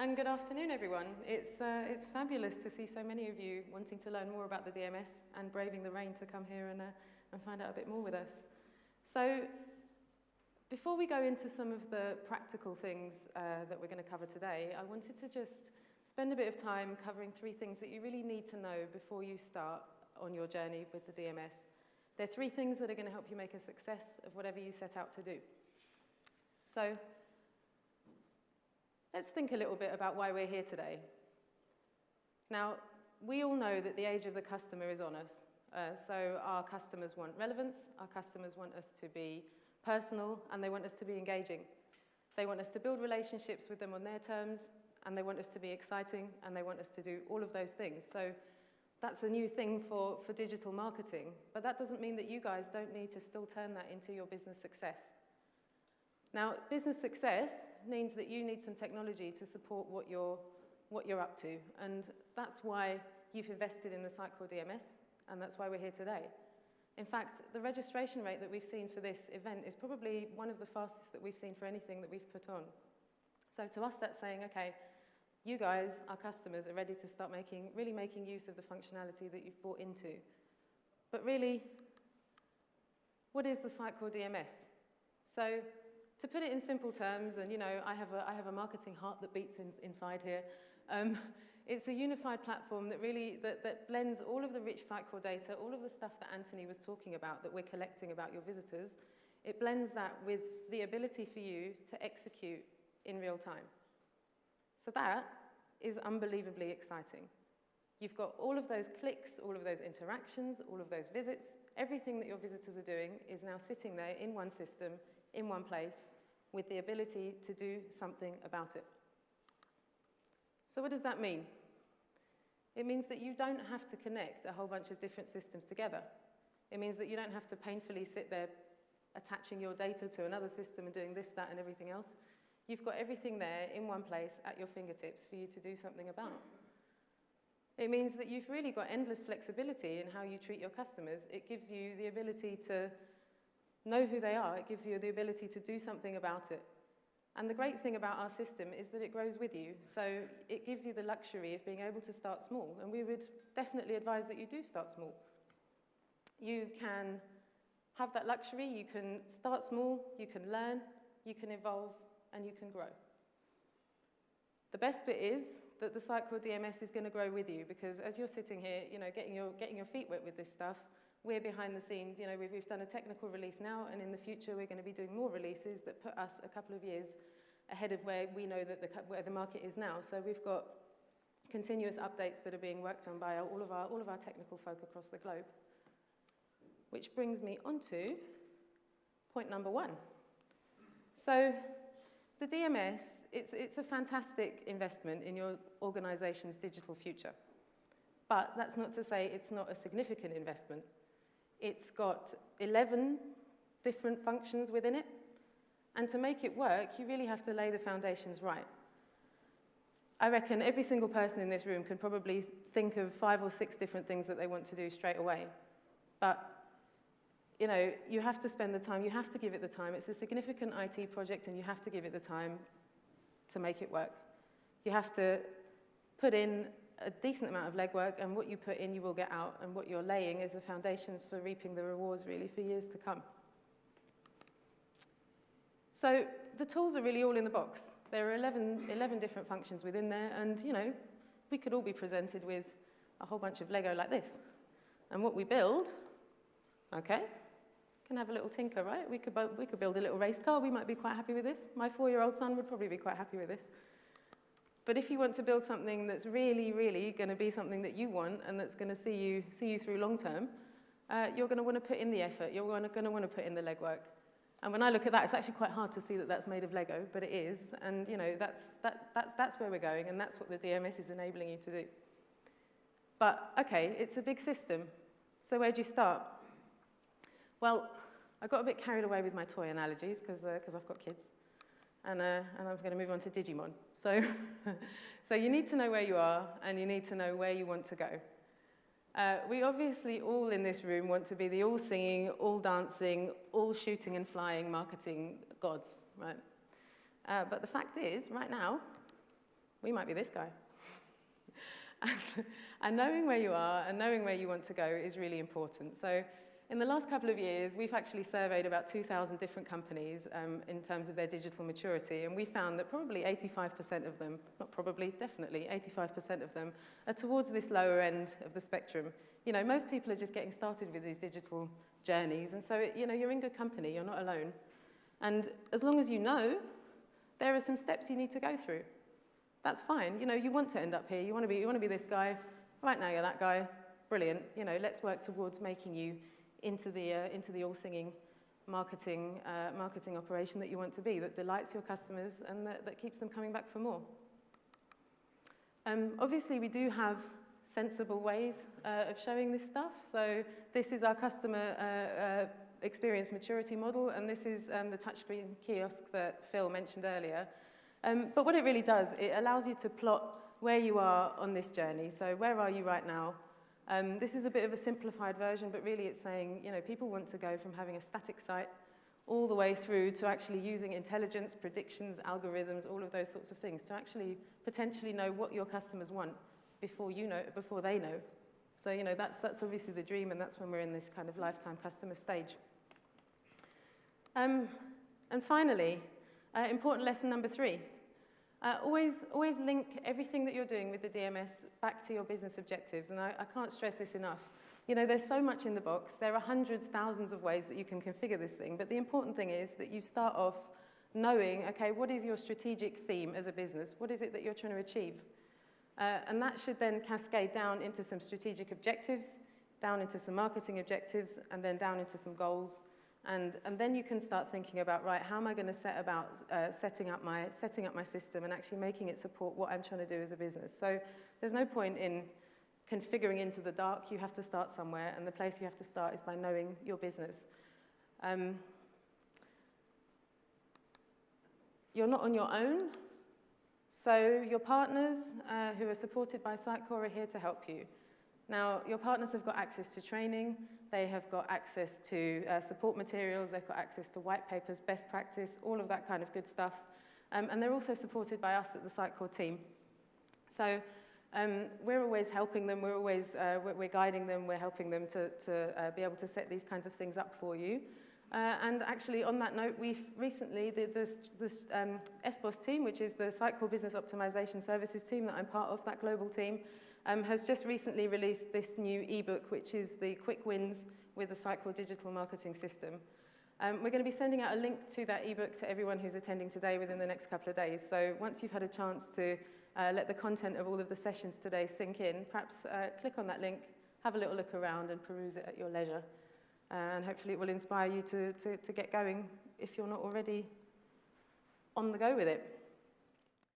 And good afternoon, everyone. It's fabulous to see so many of you wanting to learn more about the DMS and braving the rain to come here and find out a bit more with us. So before we go into some of the practical things that we're going to cover today, I wanted to just spend a bit of time covering 3 things that you really need to know before you start on your journey with the DMS. They're 3 things that are going to help you make a success of whatever you set out to do. So let's think a little bit about why we're here today. Now, we all know that the age of the customer is on us. So our customers want relevance, our customers want us to be personal, and they want us to be engaging. They want us to build relationships with them on their terms, and they want us to be exciting, and they want us to do all of those things. So that's a new thing for digital marketing, but that doesn't mean that you guys don't need to still turn that into your business success. Now, business success means that you need some technology to support what you're up to, and that's why you've invested in the Sitecore DMS, and that's why we're here today. In fact, the registration rate that we've seen for this event is probably one of the fastest that we've seen for anything that we've put on. So to us, that's saying, okay, you guys, our customers, are ready to start really making use of the functionality that you've bought into. But really, what is the Sitecore DMS? So, to put it in simple terms, and I have a marketing heart that beats inside here. It's a unified platform that really that blends all of the rich Sitecore data, all of the stuff that Anthony was talking about that we're collecting about your visitors. It blends that with the ability for you to execute in real time. So that is unbelievably exciting. You've got all of those clicks, all of those interactions, all of those visits. Everything that your visitors are doing is now sitting there in one system, in one place, with the ability to do something about it. So what does that mean? It means that you don't have to connect a whole bunch of different systems together. It means that you don't have to painfully sit there attaching your data to another system and doing this, that, and everything else. You've got everything there in one place at your fingertips for you to do something about. It means that you've really got endless flexibility in how you treat your customers. It gives you the ability to know who they are. It gives you the ability to do something about it. And the great thing about our system is that it grows with you. So it gives you the luxury of being able to start small. And we would definitely advise that you do start small. You can have that luxury. You can start small. You can learn. You can evolve. And you can grow. The best bit is that the Sitecore DMS is going to grow with you, because as you're sitting here, getting your feet wet with this stuff, we're behind the scenes. We've done a technical release now, and in the future we're going to be doing more releases that put us a couple of years ahead of where we know that where the market is now. So we've got continuous updates that are being worked on by all of our technical folk across the globe. Which brings me on to point number 1. So the DMS, it's a fantastic investment in your organization's digital future. But that's not to say it's not a significant investment. It's got 11 different functions within it. And to make it work, you really have to lay the foundations right. I reckon every single person in this room can probably think of 5 or 6 different things that they want to do straight away. But you have to spend the time, you have to give it the time. It's a significant IT project, and you have to give it the time to make it work. You have to put in a decent amount of legwork, and what you put in, you will get out, and what you're laying is the foundations for reaping the rewards, really, for years to come. So the tools are really all in the box. There are 11 different functions within there, and, we could all be presented with a whole bunch of Lego like this. And what we build, okay, can have a little tinker, right? We could build a little race car. We might be quite happy with this. My 4-year-old son would probably be quite happy with this. But if you want to build something that's really, really going to be something that you want and that's going to see you through long term, you're going to want to put in the effort. You're going to want to put in the legwork. And when I look at that, it's actually quite hard to see that that's made of Lego, but it is. And that's where we're going, and that's what the DMS is enabling you to do. But okay, it's a big system. So where do you start? Well, I got a bit carried away with my toy analogies because I've got kids, and I'm going to move on to Digimon. So you need to know where you are, and you need to know where you want to go. We obviously all in this room want to be the all-singing, all-dancing, all-shooting and flying marketing gods, right? But the fact is, right now, we might be this guy. And knowing where you are and knowing where you want to go is really important. So in the last couple of years, we've actually surveyed about 2,000 different companies in terms of their digital maturity, and we found that probably 85% of them, not probably, definitely, 85% of them are towards this lower end of the spectrum. You know, most people are just getting started with these digital journeys, and so, you know, you're in good company, you're not alone. And as long as you know, there are some steps you need to go through. That's fine. You know, you want to end up here. You want to be this guy. Right now, you're that guy. Brilliant. You know, let's work towards making you into the all-singing marketing operation that you want to be, that delights your customers and that keeps them coming back for more. Obviously, we do have sensible ways of showing this stuff. So this is our customer experience maturity model, and this is the touchscreen kiosk that Phil mentioned earlier. But what it really does, it allows you to plot where you are on this journey. So where are you right now? This is a bit of a simplified version, but really it's saying, you know, people want to go from having a static site all the way through to actually using intelligence, predictions, algorithms, all of those sorts of things to actually potentially know what your customers want before they know. So, you know, that's obviously the dream, and that's when we're in this kind of lifetime customer stage. And finally, important lesson number 3. Always link everything that you're doing with the DMS back to your business objectives, and I can't stress this enough. You know, there's so much in the box. There are hundreds, thousands of ways that you can configure this thing, but the important thing is that you start off knowing, okay, what is your strategic theme as a business? What is it that you're trying to achieve? And that should then cascade down into some strategic objectives, down into some marketing objectives, and then down into some goals. And then you can start thinking about, right, how am I going to set about setting up my system and actually making it support what I'm trying to do as a business. So there's no point in configuring into the dark. You have to start somewhere, and the place you have to start is by knowing your business. You're not on your own, so your partners who are supported by Sitecore are here to help you. Now, your partners have got access to training, they have got access to support materials, they've got access to white papers, best practice, all of that kind of good stuff. And they're also supported by us at the Sitecore team. So we're always helping them, we're guiding them, we're helping them to be able to set these kinds of things up for you. And actually, on that note, we've recently, this SBOSS team, which is the Sitecore Business Optimisation Services team that I'm part of, that global team, has just recently released this new ebook, which is the Quick Wins with the Sitecore Digital Marketing System. We're going to be sending out a link to that ebook to everyone who's attending today within the next couple of days. So once you've had a chance to let the content of all of the sessions today sink in, perhaps click on that link, have a little look around and peruse it at your leisure. And hopefully it will inspire you to get going if you're not already on the go with it.